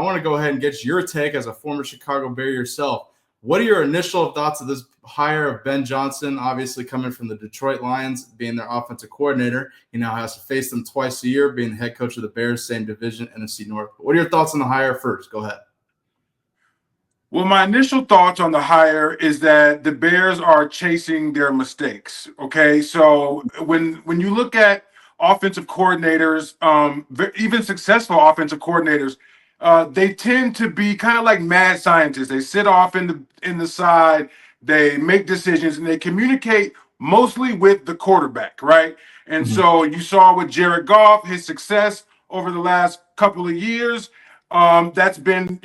I want to go ahead and get your take as a former Chicago Bear yourself. What are your initial thoughts of this hire of Ben Johnson, obviously coming from the Detroit Lions, being their offensive coordinator? He now has to face them twice a year, being the head coach of the Bears, same division, NFC North. What are your thoughts on the hire first? Go ahead. Well, my initial thoughts on the hire is that the Bears are chasing their mistakes. Okay, so when you look at offensive coordinators, even successful offensive coordinators, they tend to be kind of like mad scientists. They sit off in the side, they make decisions, and they communicate mostly with the quarterback, right? And so you saw with Jared Goff, his success over the last couple of years, that's been,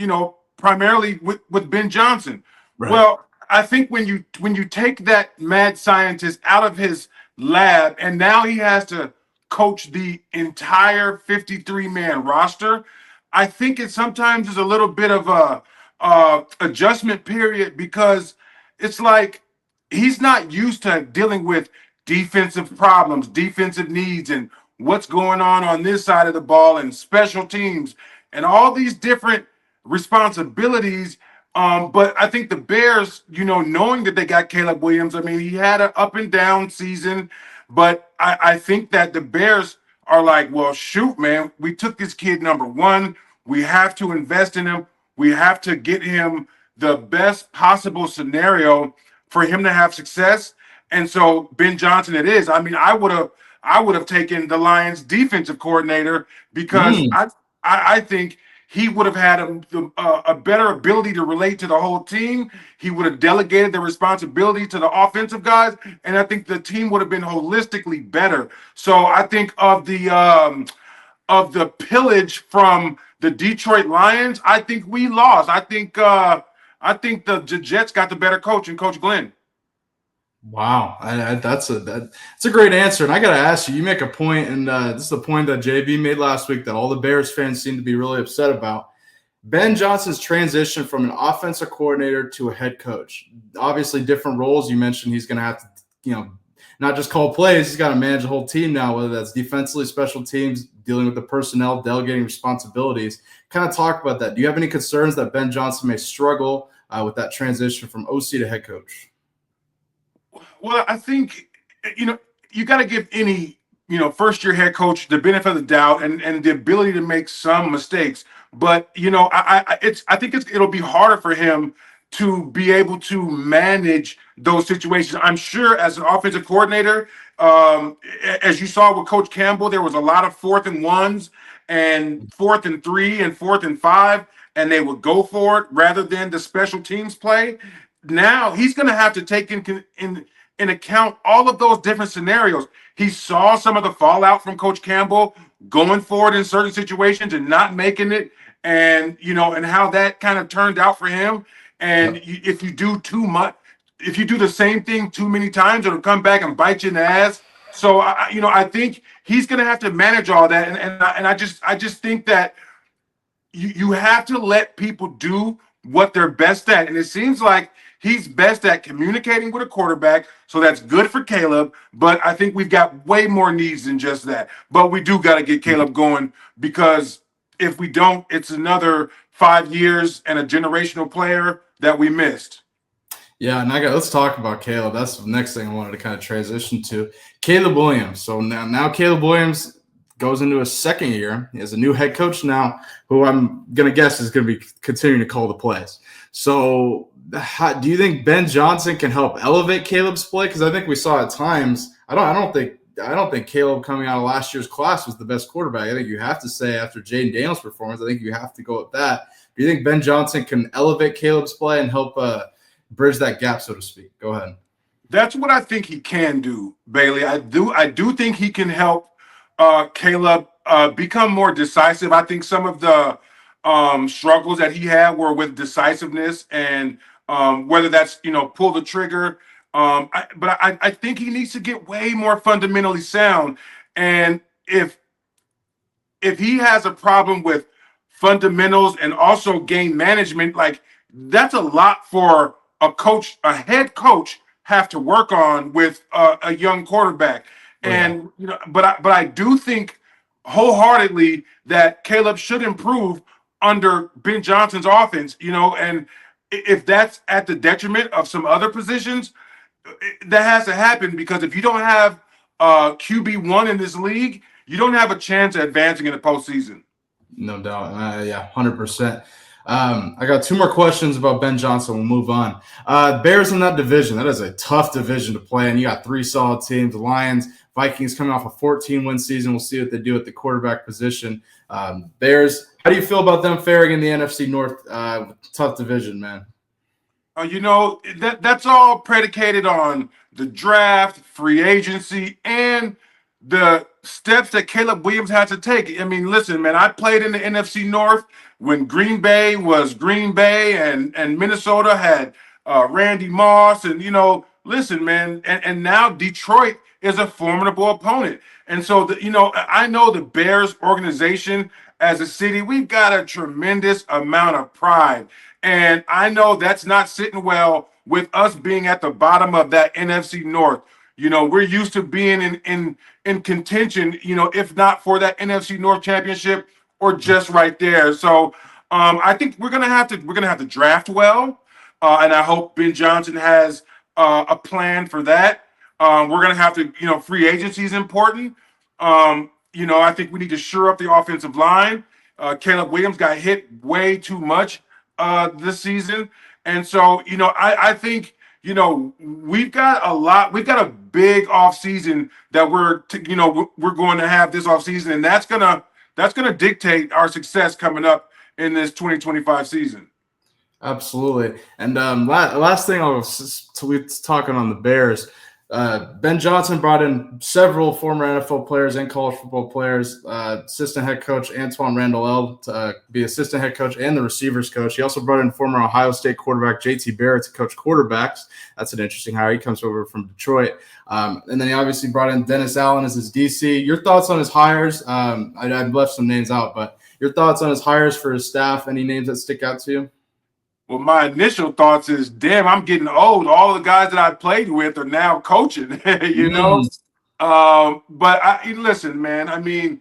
primarily with Ben Johnson. Right. Well, I think when you take that mad scientist out of his lab and now he has to coach the entire 53-man roster, I think it sometimes is a little bit of a adjustment period because it's like he's not used to dealing with defensive problems, defensive needs, and what's going on this side of the ball and special teams and all these different responsibilities. But I think the Bears, knowing that they got Caleb Williams, I mean, he had an up and down season, but I think that the Bears are like, well, shoot, man, we took this kid number one. We have to invest in him. We have to get him the best possible scenario for him to have success. And so Ben Johnson it is. I mean, I would have taken the Lions defensive coordinator because I think he would have had a better ability to relate to the whole team. He would have delegated the responsibility to the offensive guys, and I think the team would have been holistically better. So I think of the pillage from the Detroit Lions, I think we lost. I think the Jets got the better coach and Coach Glenn. Wow, that's a great answer. And I got to ask you, you make a point, and this is a point that JB made last week that all the Bears fans seem to be really upset about. Ben Johnson's transition from an offensive coordinator to a head coach. Obviously, different roles. You mentioned he's going to have to, not just call plays. He's got to manage the whole team now, whether that's defensively, special teams, dealing with the personnel, delegating responsibilities. Kind of talk about that. Do you have any concerns that Ben Johnson may struggle with that transition from OC to head coach? Well, I think, you got to give any, first-year head coach the benefit of the doubt and the ability to make some mistakes. But, I think it'll be harder for him to be able to manage those situations. I'm sure as an offensive coordinator, as you saw with Coach Campbell, there was a lot of 4th and 1s and 4th and 3 and 4th and 5, and they would go for it rather than the special teams play. Now he's going to have to take in account all of those different scenarios. He saw some of the fallout from Coach Campbell going for it in certain situations and not making it, and and how that kind of turned out for him. And if you do too much, if you do the same thing too many times, it'll come back and bite you in the ass. So I think he's going to have to manage all that, and I just think that you have to let people do what they're best at, and it seems like he's best at communicating with a quarterback, so that's good for Caleb. But I think we've got way more needs than just that. But we do got to get Caleb going, because if we don't, it's another 5 years and a generational player that we missed. Yeah, and let's talk about Caleb. That's the next thing I wanted to kind of transition to. Caleb Williams. So now Caleb Williams goes into his second year. He has a new head coach now, who I'm going to guess is going to be continuing to call the plays. So do you think Ben Johnson can help elevate Caleb's play? Because I think we saw at times, I don't think Caleb coming out of last year's class was the best quarterback. I think you have to say after Jaden Daniels' performance, I think you have to go with that. Do you think Ben Johnson can elevate Caleb's play and help bridge that gap, so to speak? Go ahead. That's what I think he can do, Bailey. I do think he can help Caleb become more decisive. I think some of the struggles that he had were with decisiveness and whether that's, pull the trigger. But I think he needs to get way more fundamentally sound. And if he has a problem with fundamentals and also game management, like that's a lot for a head coach have to work on with a young quarterback. And, but I do think wholeheartedly that Caleb should improve under Ben Johnson's offense, and if that's at the detriment of some other positions, that has to happen because if you don't have QB1 in this league, you don't have a chance at advancing in the postseason. No doubt. Yeah, 100%. I got two more questions about Ben Johnson. We'll move on. Bears in that division. That is a tough division to play, and you got three solid teams. The Lions, Vikings coming off a 14-win season. We'll see what they do at the quarterback position. Bears, how do you feel about them faring in the NFC North? Tough division, man. That's all predicated on the draft, free agency, and the steps that Caleb Williams had to take. I mean, listen, man, I played in the NFC North when Green Bay was Green Bay and Minnesota had Randy Moss. And, listen, man, and now Detroit is a formidable opponent. And so, I know the Bears organization as a city, we've got a tremendous amount of pride. And I know that's not sitting well with us being at the bottom of that NFC North. We're used to being in contention, if not for that NFC North championship or just right there. So I think we're gonna have to draft well, and I hope Ben Johnson has a plan for that. We're gonna have to, free agency is important. I think we need to shore up the offensive line. Caleb Williams got hit way too much this season, and so I think we've got a big off season that we're going to have this off season, and that's gonna dictate our success coming up in this 2025 season. Absolutely. And last thing we're talking on the Bears. Ben Johnson brought in several former NFL players and college football players, assistant head coach Antoine Randall to be assistant head coach and the receivers coach. He also brought in former Ohio State quarterback JT Barrett to coach quarterbacks. That's an interesting hire. He comes over from Detroit. And then he obviously brought in Dennis Allen as his DC. Your thoughts on his hires? I've left some names out, but your thoughts on his hires for his staff? Any names that stick out to you? Well, my initial thoughts is, damn, I'm getting old. All the guys that I played with are now coaching, But listen, man, I mean,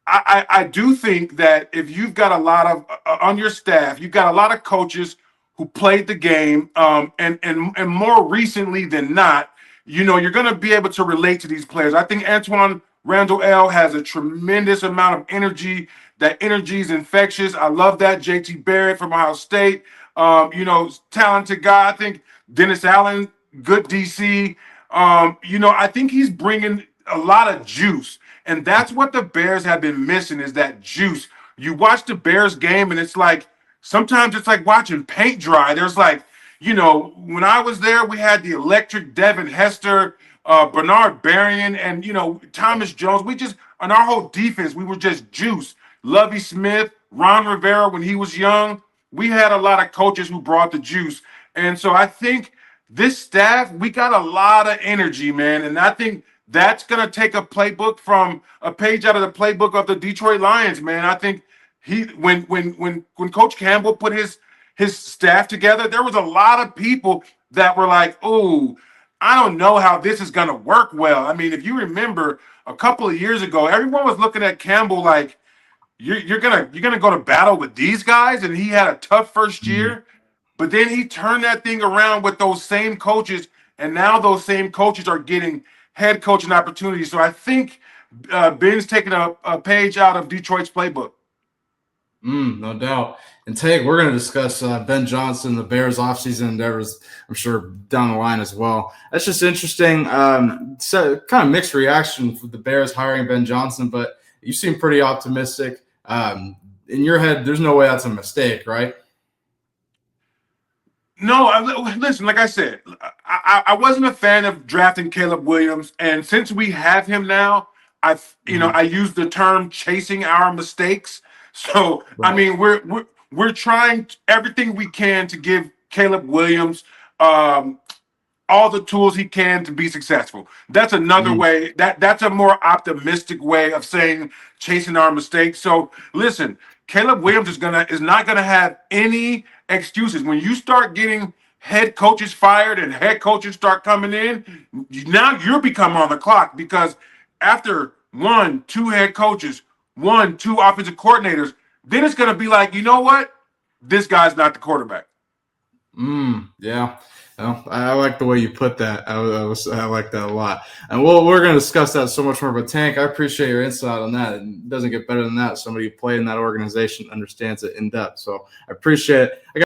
I do think that if you've got a lot of on your staff, you've got a lot of coaches who played the game, and more recently than not, you're going to be able to relate to these players. I think Antoine Randall has a tremendous amount of energy. That energy is infectious. I love that. JT Barrett from Ohio State, talented guy. I think Dennis Allen, good DC. I think he's bringing a lot of juice. And that's what the Bears have been missing is that juice. You watch the Bears game and it's like, sometimes it's like watching paint dry. There's like, when I was there, we had the electric Devin Hester, Bernard Berrien, and, Thomas Jones. On our whole defense, we were just juice. Lovie Smith, Ron Rivera, when he was young, we had a lot of coaches who brought the juice. And so I think this staff, we got a lot of energy, man. And I think that's going to take a page out of the playbook of the Detroit Lions, man. I think when Coach Campbell put his staff together, there was a lot of people that were like, oh, I don't know how this is going to work well. I mean, if you remember a couple of years ago, everyone was looking at Campbell like, you're gonna go to battle with these guys, and he had a tough first year, but then he turned that thing around with those same coaches, and now those same coaches are getting head coaching opportunities. So I think Ben's taking a page out of Detroit's playbook. No doubt. And we're going to discuss Ben Johnson, the Bears offseason endeavors, I'm sure, down the line as well. That's just interesting. So kind of mixed reaction for the Bears hiring Ben Johnson, but you seem pretty optimistic. In your head, there's no way that's a mistake, right? No, listen, like I said, I wasn't a fan of drafting Caleb Williams. And since we have him now, I use the term chasing our mistakes. So, right. I mean, we're trying everything we can to give Caleb Williams all the tools he can to be successful. That's another way. That's a more optimistic way of saying chasing our mistakes. So listen, Caleb Williams is not gonna have any excuses. When you start getting head coaches fired and head coaches start coming in, now you're become on the clock because after 1, 2 head coaches, 1, 2 offensive coordinators, then it's going to be like, you know what? This guy's not the quarterback. Yeah. Well, I like the way you put that. I like that a lot. And we're going to discuss that so much more. But Tank, I appreciate your insight on that. It doesn't get better than that. Somebody who played in that organization understands it in depth. So I appreciate it.